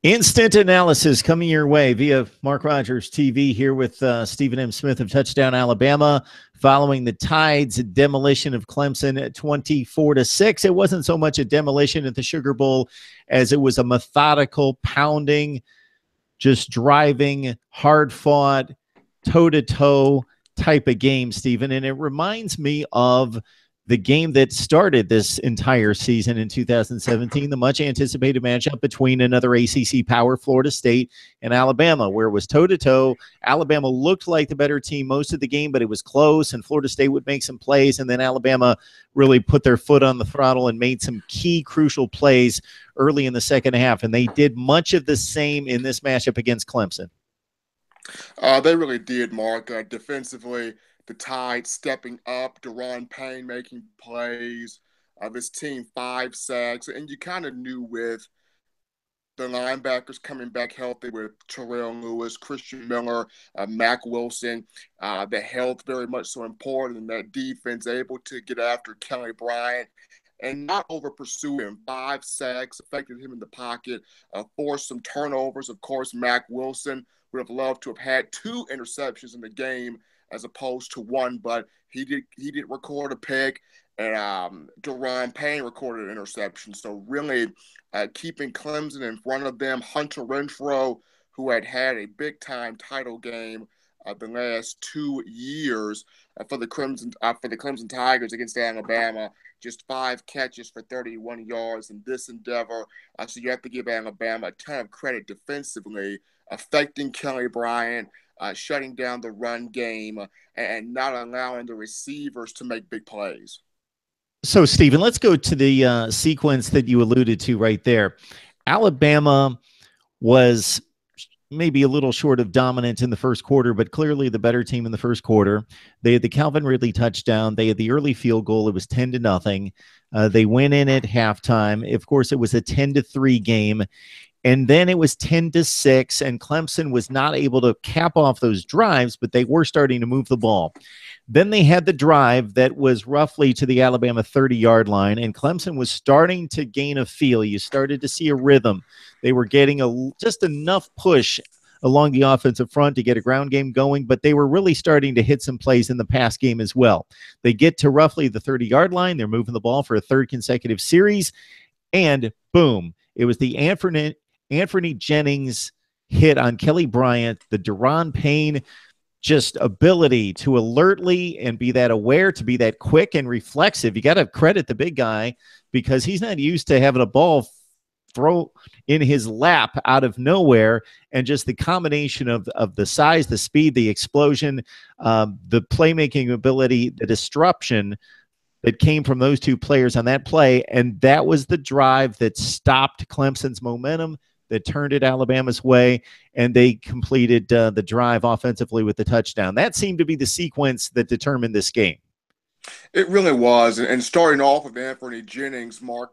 Instant analysis coming your way via Mark Rogers TV here with Stephen M. Smith of Touchdown Alabama, following the Tide's demolition of Clemson at 24-6. It wasn't so much a demolition at the Sugar Bowl as it was a methodical pounding, just driving, hard fought, toe to toe type of game, Stephen. And it reminds me of the game that started this entire season in 2017, the much anticipated matchup between another ACC power, Florida State, and Alabama, where it was toe to toe. Alabama looked like the better team most of the game, but it was close, and Florida State would make some plays, and then Alabama really put their foot on the throttle and made some key crucial plays early in the second half. And they did much of the same in this matchup against Clemson. They really did, Mark. Defensively, the Tide stepping up, Deron Payne making plays, this team 5 sacks, and you kind of knew with the linebackers coming back healthy with Terrell Lewis, Christian Miller, Mack Wilson, the health very much so important, and that defense able to get after Kelly Bryant and not over pursue him. 5 sacks affected him in the pocket, forced some turnovers. Of course, Mack Wilson would have loved to have had 2 interceptions in the game as opposed to 1, but he did record a pick, and Deron Payne recorded an interception. So really keeping Clemson in front of them. Hunter Renfrow, who had a big-time title game the last 2 years for the Clemson Tigers against Alabama, just 5 catches for 31 yards in this endeavor. So you have to give Alabama a ton of credit defensively, affecting Kelly Bryant, shutting down the run game, and not allowing the receivers to make big plays. So, Stephen, let's go to the sequence that you alluded to right there. Alabama was maybe a little short of dominant in the first quarter, but clearly the better team in the first quarter. They had the Calvin Ridley touchdown. They had the early field goal. It was 10-0. They went in at halftime. Of course, it was a 10-3 game. And then it was 10-6, and Clemson was not able to cap off those drives, but they were starting to move the ball. Then they had the drive that was roughly to the Alabama 30-yard line, and Clemson was starting to gain a feel. You started to see a rhythm. They were getting just enough push along the offensive front to get a ground game going, but they were really starting to hit some plays in the pass game as well. They get to roughly the 30-yard line. They're moving the ball for a third consecutive series, and boom, it was the Anthony Jennings hit on Kelly Bryant, the Deron Payne just ability to alertly and be that aware, to be that quick and reflexive. You got to credit the big guy because he's not used to having a ball throw in his lap out of nowhere, and just the combination of the size, the speed, the explosion, the playmaking ability, the disruption that came from those two players on that play. And that was the drive that stopped Clemson's momentum, that turned it Alabama's way, and they completed the drive offensively with the touchdown. That seemed to be the sequence that determined this game. It really was. And starting off with Anthony Jennings, Mark,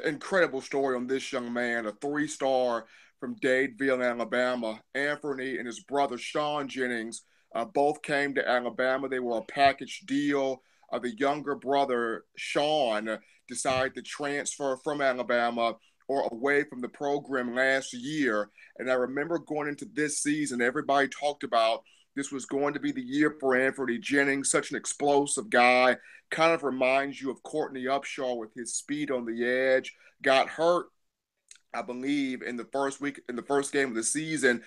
incredible story on this young man, a 3-star from Dadeville, Alabama. Anthony and his brother, Sean Jennings, both came to Alabama. They were a package deal. The younger brother, Sean, decided to transfer from Alabama or away from the program last year. And I remember going into this season, everybody talked about this was going to be the year for Anthony Jennings, such an explosive guy. Kind of reminds you of Courtney Upshaw with his speed on the edge. Got hurt, I believe, in the first game of the season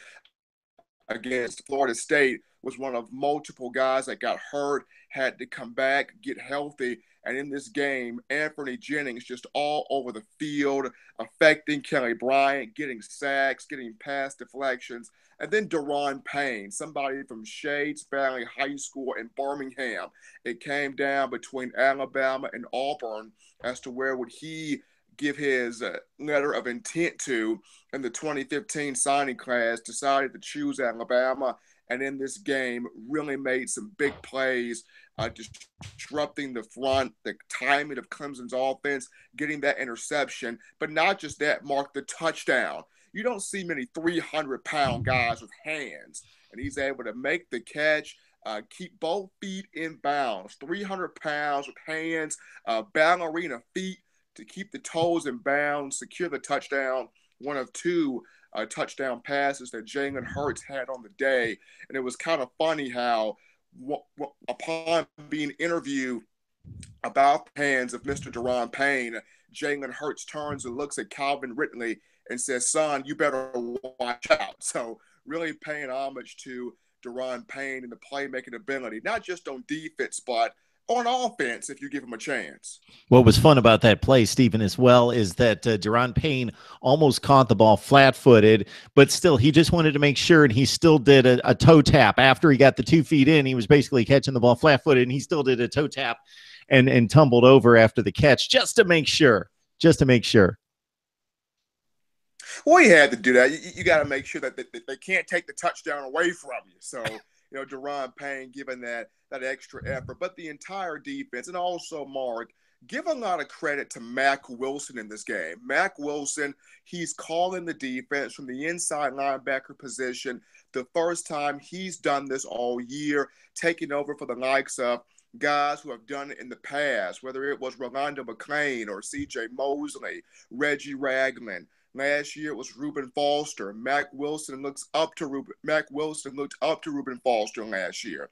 against Florida State. Was one of multiple guys that got hurt, had to come back, get healthy. And in this game, Anthony Jennings just all over the field, affecting Kelly Bryant, getting sacks, getting pass deflections. And then Deron Payne, somebody from Shades Valley High School in Birmingham. It came down between Alabama and Auburn as to where would he give his letter of intent to. In the 2015 signing class, decided to choose Alabama, and in this game really made some big plays, disrupting the front, the timing of Clemson's offense, getting that interception. But not just that, Mark, the touchdown. You don't see many 300-pound guys with hands, and he's able to make the catch, keep both feet in bounds. 300 pounds with hands, ballerina feet to keep the toes in bounds, secure the touchdown. one of two touchdown passes that Jalen Hurts had on the day. And it was kind of funny how, upon being interviewed about the hands of Mr. Deron Payne, Jalen Hurts turns and looks at Calvin Ridley and says, "Son, you better watch out." So really paying homage to Deron Payne and the playmaking ability, not just on defense, but on offense if you give him a chance. What was fun about that play, Stephen, as well, is that Deron Payne almost caught the ball flat-footed, but still, he just wanted to make sure, and he still did a toe tap. After he got the 2 feet in, he was basically catching the ball flat-footed, and he still did a toe tap and tumbled over after the catch just to make sure. Just to make sure. Well, you had to do that. You got to make sure that they can't take the touchdown away from you. So, Deron Payne giving that extra effort, but the entire defense, and also Mark, give a lot of credit to Mack Wilson in this game. Mack Wilson, he's calling the defense from the inside linebacker position. The first time he's done this all year, taking over for the likes of guys who have done it in the past, whether it was Rolando McClain or C.J. Mosley, Reggie Ragland. Last year it was Reuben Foster. Mack Wilson looked up to Reuben Foster last year.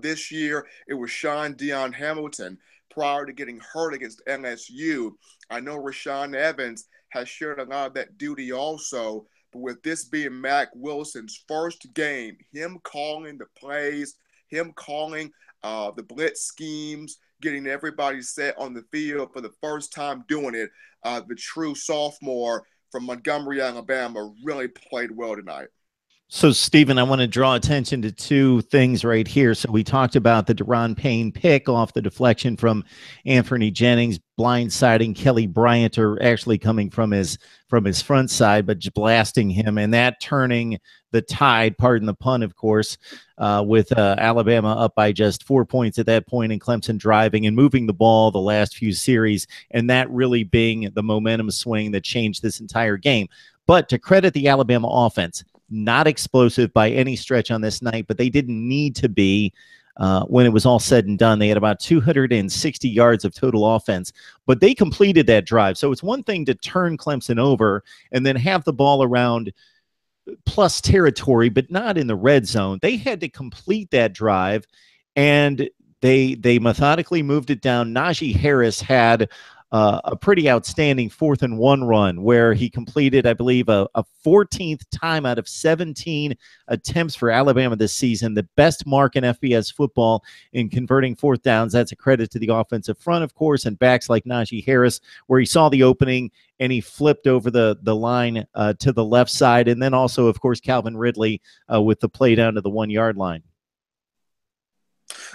This year it was Sean Dion Hamilton prior to getting hurt against LSU. I know Rashaan Evans has shared a lot of that duty also, but with this being Mack Wilson's first game, him calling the plays, him calling the blitz schemes, getting everybody set on the field for the first time doing it, the true sophomore from Montgomery, Alabama, really played well tonight. So, Stephen, I want to draw attention to two things right here. So we talked about the Deron Payne pick off the deflection from Anthony Jennings, blindsiding Kelly Bryant, or actually coming from his front side, but just blasting him, and that turning the tide, pardon the pun, of course, with Alabama up by just 4 points at that point, and Clemson driving and moving the ball the last few series, and that really being the momentum swing that changed this entire game. But to credit the Alabama offense, not explosive by any stretch on this night, but they didn't need to be when it was all said and done. They had about 260 yards of total offense, but they completed that drive. So it's one thing to turn Clemson over and then have the ball around plus territory, but not in the red zone. They had to complete that drive, and they methodically moved it down. Najee Harris had a pretty outstanding 4th and 1 run where he completed, I believe, a 14th time out of 17 attempts for Alabama this season, the best mark in FBS football in converting 4th downs. That's a credit to the offensive front, of course, and backs like Najee Harris, where he saw the opening and he flipped over the line to the left side. And then also, of course, Calvin Ridley with the play down to the 1 yard line.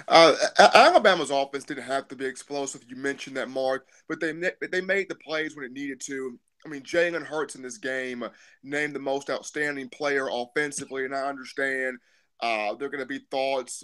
Alabama's offense didn't have to be explosive. You mentioned that, Mark, but they made the plays when it needed to. I mean, Jalen Hurts in this game named the most outstanding player offensively, and I understand there are going to be thoughts.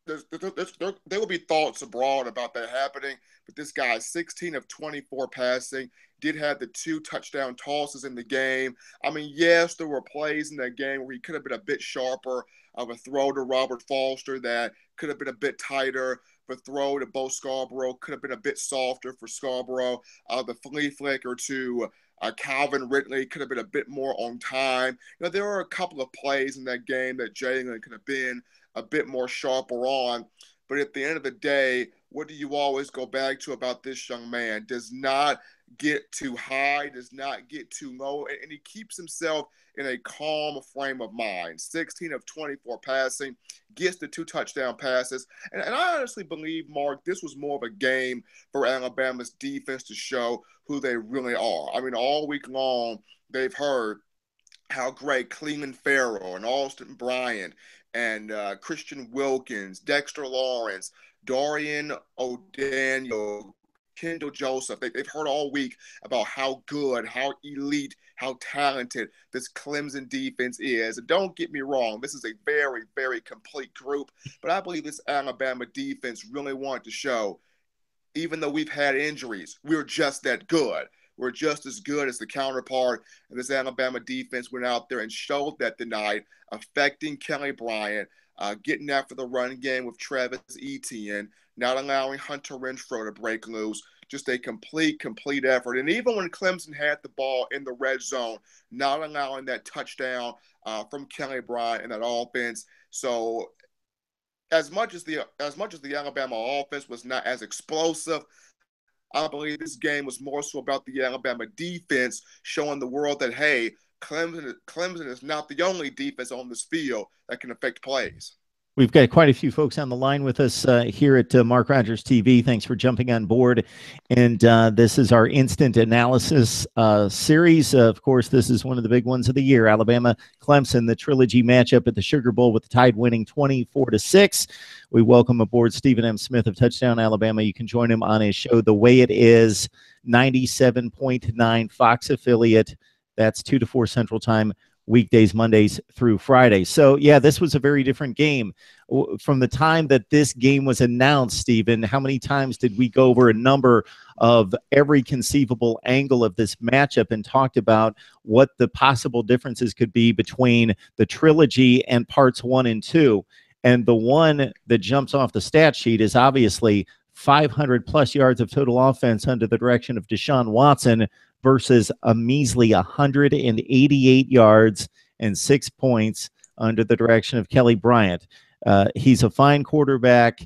There will be thoughts abroad about that happening, but this guy, 16 of 24 passing, did have the 2 touchdown tosses in the game. I mean, yes, there were plays in that game where he could have been a bit sharper, of a throw to Robert Foster that could have been a bit tighter. The throw to Bo Scarborough could have been a bit softer for Scarborough. The flea flicker to Calvin Ridley could have been a bit more on time. There were a couple of plays in that game that Jalen could have been a bit more sharper on. But at the end of the day, what do you always go back to about this young man? Does not get too high, does not get too low, and he keeps himself in a calm frame of mind. 16 of 24 passing, gets the 2 touchdown passes. And I honestly believe, Mark, this was more of a game for Alabama's defense to show who they really are. I mean, all week long, they've heard how great Clelin Ferrell and Austin Bryant and Christian Wilkins, Dexter Lawrence, Dorian O'Daniel, Kendall Joseph. They've heard all week about how good, how elite, how talented this Clemson defense is. And don't get me wrong, this is a very, very complete group. But I believe this Alabama defense really wanted to show, even though we've had injuries, we're just that good. We're just as good as the counterpart. And this Alabama defense went out there and showed that tonight, affecting Kelly Bryant, getting after the run game with Travis Etienne, not allowing Hunter Renfrow to break loose, just a complete effort. And even when Clemson had the ball in the red zone, not allowing that touchdown from Kelly Bryant and that offense. So as much as the Alabama offense was not as explosive, I believe this game was more so about the Alabama defense showing the world that, hey, Clemson is not the only defense on this field that can affect plays. We've got quite a few folks on the line with us here at Mark Rogers TV. Thanks for jumping on board. And this is our instant analysis series. Of course, this is one of the big ones of the year. Alabama, Clemson, the trilogy matchup at the Sugar Bowl with the Tide winning 24-6. We welcome aboard Stephen M. Smith of Touchdown Alabama. You can join him on his show, The Way It Is, 97.9 Fox affiliate. That's 2 to 4 Central Time, weekdays, Mondays through Fridays. So, yeah, this was a very different game. From the time that this game was announced, Stephen, how many times did we go over a number of every conceivable angle of this matchup and talked about what the possible differences could be between the trilogy and parts 1 and 2? And the one that jumps off the stat sheet is obviously 500-plus yards of total offense under the direction of Deshaun Watson versus a measly 188 yards and 6 points under the direction of Kelly Bryant. He's a fine quarterback.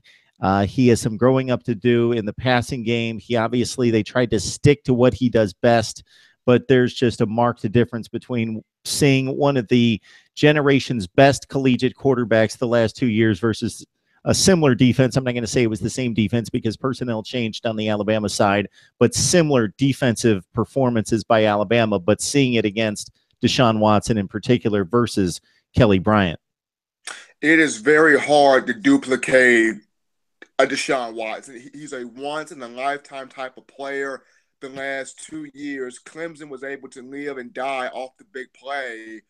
He has some growing up to do in the passing game. They tried to stick to what he does best, but there's just a marked difference between seeing one of the generation's best collegiate quarterbacks the last 2 years versus a similar defense. I'm not going to say it was the same defense because personnel changed on the Alabama side, but similar defensive performances by Alabama, but seeing it against Deshaun Watson in particular versus Kelly Bryant. It is very hard to duplicate a Deshaun Watson. He's a once-in-a-lifetime type of player. The last 2 years, Clemson was able to live and die off the big play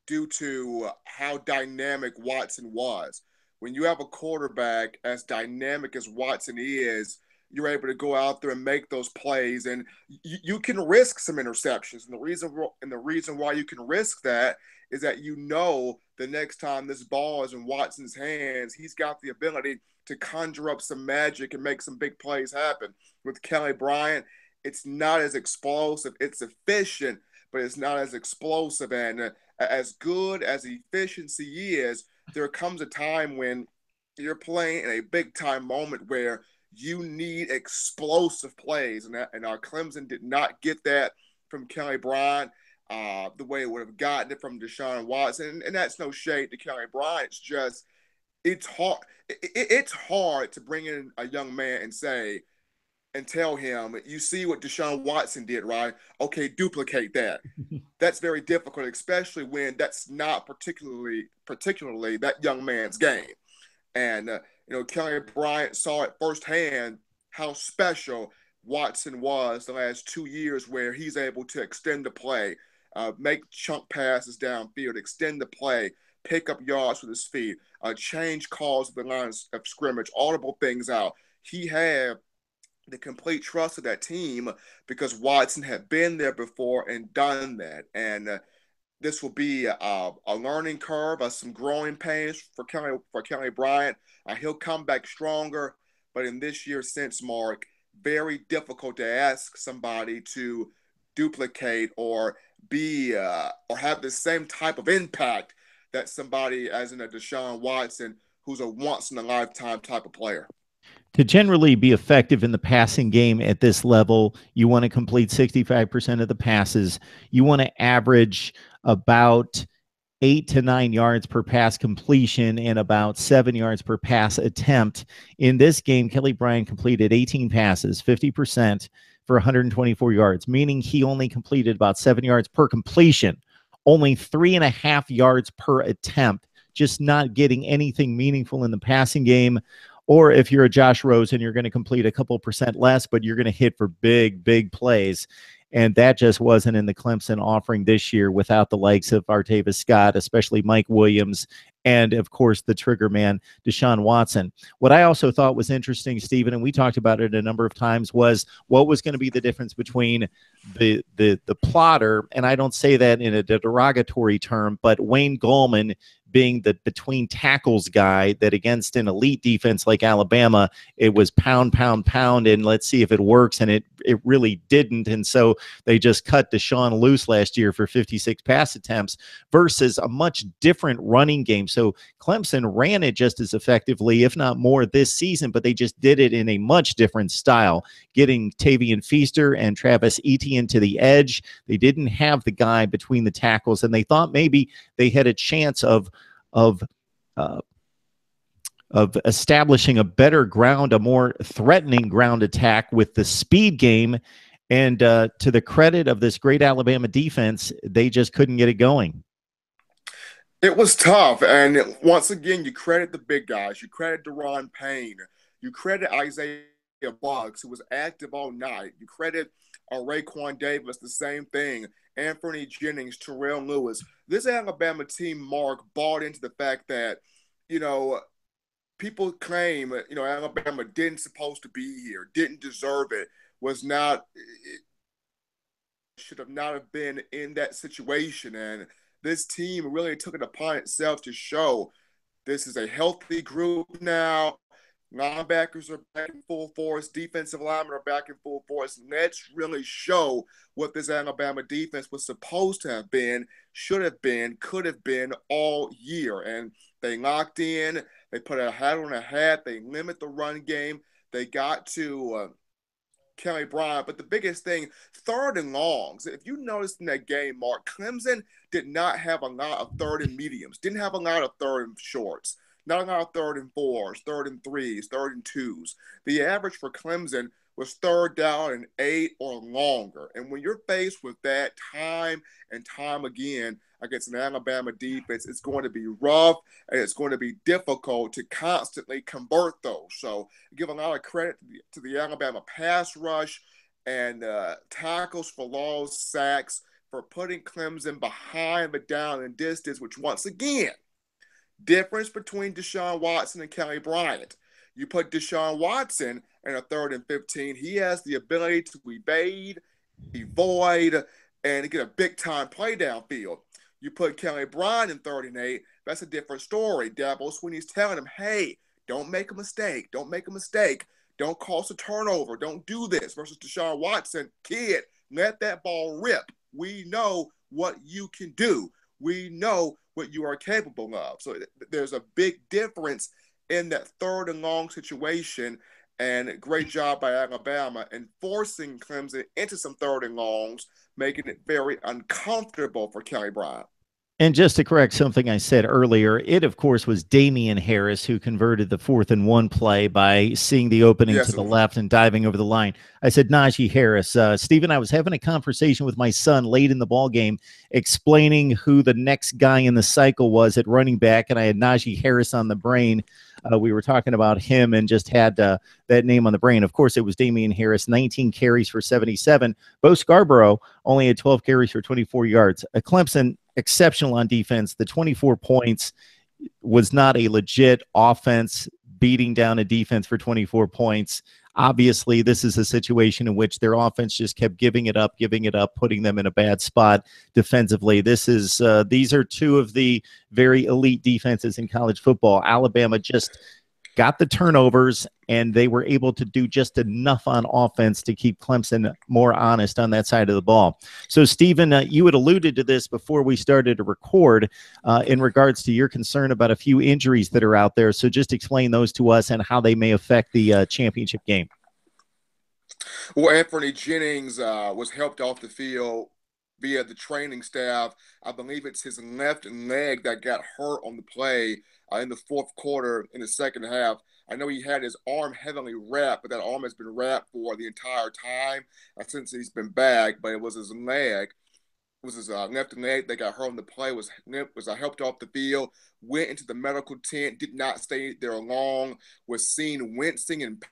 due to how dynamic Watson was. When you have a quarterback as dynamic as Watson is, you're able to go out there and make those plays, and you can risk some interceptions. And the reason why you can risk that is that the next time this ball is in Watson's hands, he's got the ability to conjure up some magic and make some big plays happen. With Kelly Bryant, it's not as explosive. It's efficient, but it's not as explosive. And as good as efficiency is, there comes a time when you're playing in a big-time moment where you need explosive plays. And our Clemson did not get that from Kelly Bryant the way it would have gotten it from Deshaun Watson. And that's no shade to Kelly Bryant. It's just it's hard. It's hard to bring in a young man and tell him, you see what Deshaun Watson did, right? Okay, duplicate that. That's very difficult, especially when that's not particularly that young man's game. And, Kelly Bryant saw it firsthand how special Watson was the last 2 years, where he's able to extend the play, make chunk passes downfield, extend the play, pick up yards with his feet, change calls at the line of scrimmage, audible things out. He had the complete trust of that team because Watson had been there before and done that. And this will be a learning curve, some growing pains for Kelly Bryant. He'll come back stronger, but in this year's sense, Mark, very difficult to ask somebody to duplicate or be or have the same type of impact that somebody as in a Deshaun Watson, who's a once-in-a-lifetime type of player. To generally be effective in the passing game at this level, you want to complete 65% of the passes. You want to average about 8 to 9 yards per pass completion and about 7 yards per pass attempt. In this game, Kelly Bryant completed 18 passes, 50% for 124 yards, meaning he only completed about 7 yards per completion, only 3.5 yards per attempt, just not getting anything meaningful in the passing game. Or if you're a Josh Rosen, you're going to complete a couple percent less, but you're going to hit for big, big plays. And that just wasn't in the Clemson offering this year without the likes of Artavis Scott, especially Mike Williams, and, of course, the trigger man, Deshaun Watson. What I also thought was interesting, Stephen, and we talked about it a number of times, was what was going to be the difference between the plotter, and I don't say that in a derogatory term, but Wayne Gallman being the between tackles guy, that against an elite defense like Alabama, it was pound, pound, pound, and let's see if it works. And it really didn't. And so they just cut Deshaun loose last year for 56 pass attempts versus a much different running game. So Clemson ran it just as effectively, if not more, this season, but they just did it in a much different style, getting Tavian Feaster and Travis Etienne to the edge. They didn't have the guy between the tackles, and they thought maybe they had a chance of uh, of establishing a better ground, a more threatening ground attack with the speed game. And to the credit of this great Alabama defense, they just couldn't get it going. It was tough. And once again, you credit the big guys. You credit Deron Payne. You credit Isaiah Buggs, who was active all night. You credit Raekwon Davis, the same thing. Anthony Jennings, Terrell Lewis. This Alabama team, Mark, bought into the fact that, you know, people claim, you know, Alabama didn't supposed to be here, didn't deserve it, was not, should have not have been in that situation. And this team really took it upon itself to show this is a healthy group now. Linebackers are back in full force. Defensive linemen are back in full force. Let's really show what this Alabama defense was supposed to have been, should have been, could have been all year. And they locked in. They put a hat on a hat. They limit the run game. They got to Kelly Bryant. But the biggest thing, third and longs. If you noticed in that game, Mark, Clemson did not have a lot of third and mediums, didn't have a lot of third and shorts, not a lot of third and fours, third and threes, third and twos. The average for Clemson was third down and 8 or longer. And when you're faced with that time and time again against an Alabama defense, it's going to be rough and it's going to be difficult to constantly convert those. So give a lot of credit to the Alabama pass rush and tackles for loss, sacks, for putting Clemson behind the down and distance, which once again, difference between Deshaun Watson and Kelly Bryant. You put Deshaun Watson in a 3rd and 15, he has the ability to evade, avoid, and get a big-time play downfield. You put Kelly Bryant in 3rd and 8, that's a different story. Dabo Swinney's telling him, hey, don't make a mistake. Don't make a mistake. Don't cause a turnover. Don't do this. Versus Deshaun Watson, kid, let that ball rip. We know what you can do. We know what you are capable of. So there's a big difference in that third and long situation, and great job by Alabama in forcing Clemson into some third and longs, making it very uncomfortable for Kelly Bryant. And just to correct something I said earlier, it, of course, was Damian Harris who converted the 4th and 1 play by seeing the opening to the left and diving over the line. I said Najee Harris. Stephen, I was having a conversation with my son late in the ball game explaining who the next guy in the cycle was at running back, and I had Najee Harris on the brain. We were talking about him and just had that name on the brain. Of course, it was Damian Harris, 19 carries for 77. Bo Scarborough only had 12 carries for 24 yards. Clemson, exceptional on defense. The 24 points was not a legit offense beating down a defense for 24 points. Obviously, this is a situation in which their offense just kept giving it up, putting them in a bad spot defensively. These are two of the very elite defenses in college football. Alabama just got the turnovers, and they were able to do just enough on offense to keep Clemson more honest on that side of the ball. So, Stephen, you had alluded to this before we started to record in regards to your concern about a few injuries that are out there. So just explain those to us and how they may affect the championship game. Well, Anthony Jennings was helped off the field via the training staff. I believe it's his left leg that got hurt on the play in the 4th quarter in the second half. I know he had his arm heavily wrapped, but that arm has been wrapped for the entire time since he's been back. But it was his leg. It was his left leg that got hurt on the play, was helped off the field, went into the medical tent, did not stay there long, was seen wincing and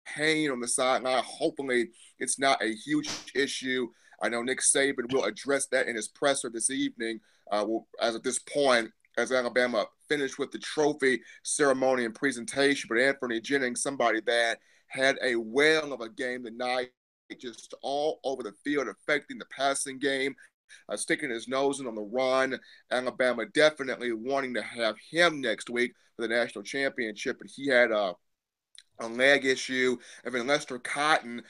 pain on the sideline. Hopefully, it's not a huge issue. I know Nick Saban will address that in his presser this evening. As at this point, as Alabama finished with the trophy ceremony and presentation, but Anthony Jennings, somebody that had a whale of a game tonight, just all over the field, affecting the passing game, sticking his nose in on the run. Alabama definitely wanting to have him next week for the national championship, but he had a leg issue. And then Lester Cotton,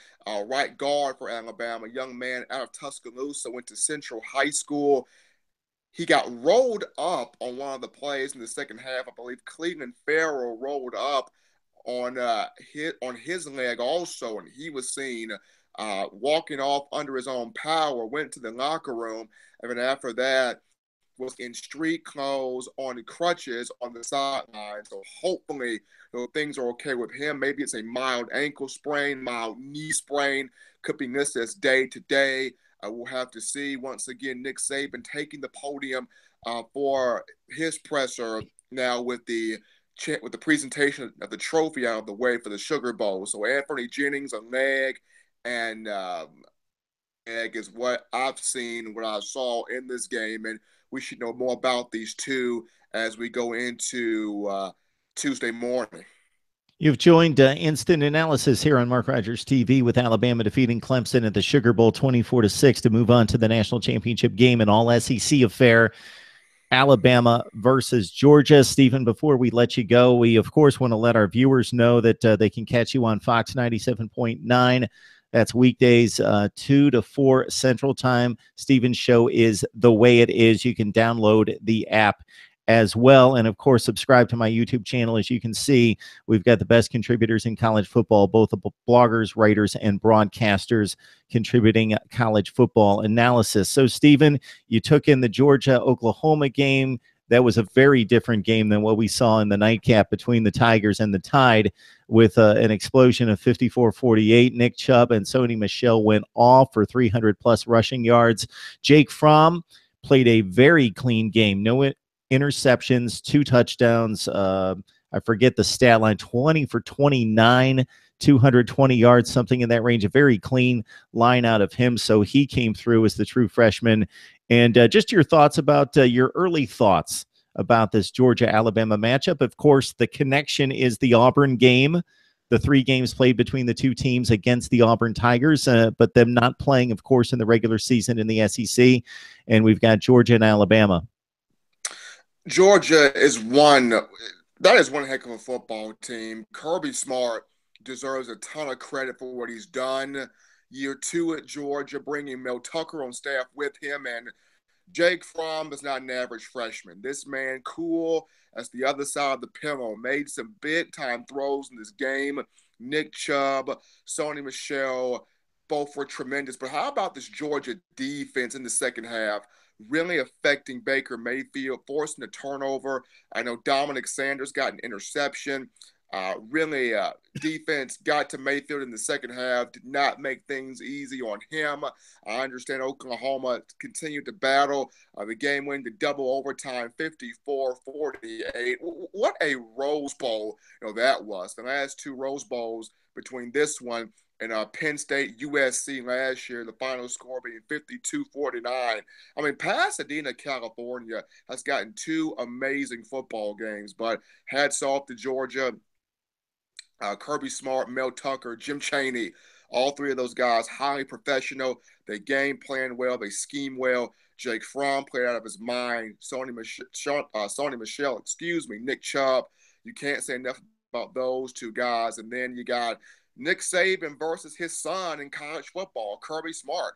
right guard for Alabama, a young man out of Tuscaloosa, went to Central High School. He got rolled up on one of the plays in the second half. I believe Cleveland Farrell rolled up on his leg also, and he was seen walking off under his own power. Went to the locker room, and then after that was in street clothes on crutches on the sideline. So hopefully, things are okay with him. Maybe it's a mild ankle sprain, mild knee sprain. Could be listed as day to day. We'll have to see. Once again, Nick Saban taking the podium for his presser now with the presentation of the trophy out of the way for the Sugar Bowl. So Anthony Jennings, a leg, and leg is what I've seen, what I saw in this game, and we should know more about these two as we go into Tuesday morning. You've joined Instant Analysis here on Mark Rogers TV with Alabama defeating Clemson at the Sugar Bowl 24-6 to move on to the national championship game, an all SEC affair. Alabama versus Georgia. Stephen, before we let you go, we, of course, want to let our viewers know that they can catch you on Fox 97.9. That's weekdays 2 to 4 Central Time. Stephen's show is The Way It Is. You can download the app as well. And, of course, subscribe to my YouTube channel. As you can see, we've got the best contributors in college football, both the bloggers, writers, and broadcasters contributing college football analysis. So, Stephen, you took in the Georgia-Oklahoma game. That was a very different game than what we saw in the nightcap between the Tigers and the Tide with an explosion of 54-48. Nick Chubb and Sony Michel went off for 300-plus rushing yards. Jake Fromm played a very clean game. No interceptions, 2 touchdowns. I forget the stat line, 20 for 29, 220 yards, something in that range. A very clean line out of him. So he came through as the true freshman. And just your thoughts about your early thoughts about this Georgia-Alabama matchup. Of course, the connection is the Auburn game, the 3 games played between the two teams against the Auburn Tigers, but them not playing, of course, in the regular season in the SEC. And we've got Georgia and Alabama. Georgia is that is one heck of a football team. Kirby Smart deserves a ton of credit for what he's done. Year 2 at Georgia, bringing Mel Tucker on staff with him, and Jake Fromm is not an average freshman. This man, cool as the other side of the pillow, made some big-time throws in this game. Nick Chubb, Sony Michel, both were tremendous. But how about this Georgia defense in the second half? Really affecting Baker Mayfield, forcing a turnover. I know Dominic Sanders got an interception. Defense got to Mayfield in the second half, did not make things easy on him. I understand Oklahoma continued to battle. The game went to double overtime, 54-48. What a Rose Bowl that was. The last 2 Rose Bowls between this one and Penn State, USC last year, the final score being 52-49. I mean, Pasadena, California has gotten 2 amazing football games, but hats off to Georgia. Kirby Smart, Mel Tucker, Jim Chaney, all 3 of those guys, highly professional. They game plan well. They scheme well. Jake Fromm played out of his mind. Sony Michel, Nick Chubb. You can't say enough about those 2 guys. And then you got Nick Saban versus his son in college football, Kirby Smart.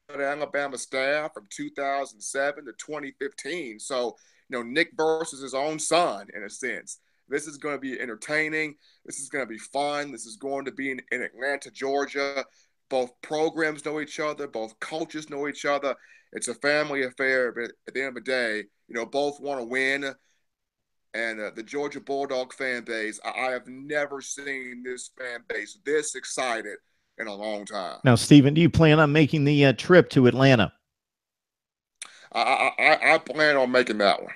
The Alabama staff from 2007 to 2015. So, Nick versus his own son, in a sense. This is going to be entertaining. This is going to be fun. This is going to be in Atlanta, Georgia. Both programs know each other. Both coaches know each other. It's a family affair, but at the end of the day, both want to win. And the Georgia Bulldog fan base, I have never seen this fan base this excited in a long time. Now, Stephen, do you plan on making the trip to Atlanta? I plan on making that one.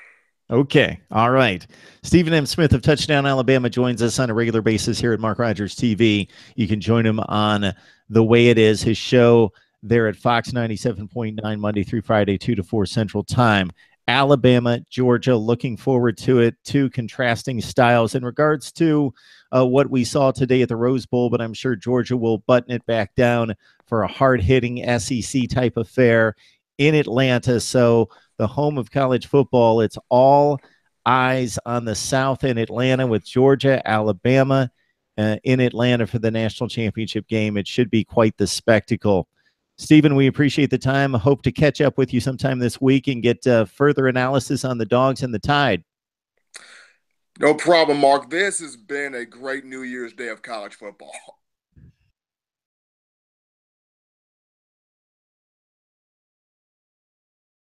Okay. All right. Stephen M. Smith of Touchdown Alabama joins us on a regular basis here at Mark Rogers TV. You can join him on The Way It Is, his show there at Fox 97.9 Monday through Friday, 2 to 4 Central Time. Alabama, Georgia, looking forward to it. 2 contrasting styles in regards to what we saw today at the Rose Bowl, but I'm sure Georgia will button it back down for a hard-hitting SEC type affair in Atlanta. So the home of college football, it's all eyes on the South in Atlanta with Georgia, Alabama in Atlanta for the national championship game. It should be quite the spectacle. Stephen, we appreciate the time. I hope to catch up with you sometime this week and get further analysis on the Dogs and the Tide. No problem, Mark. This has been a great New Year's Day of college football.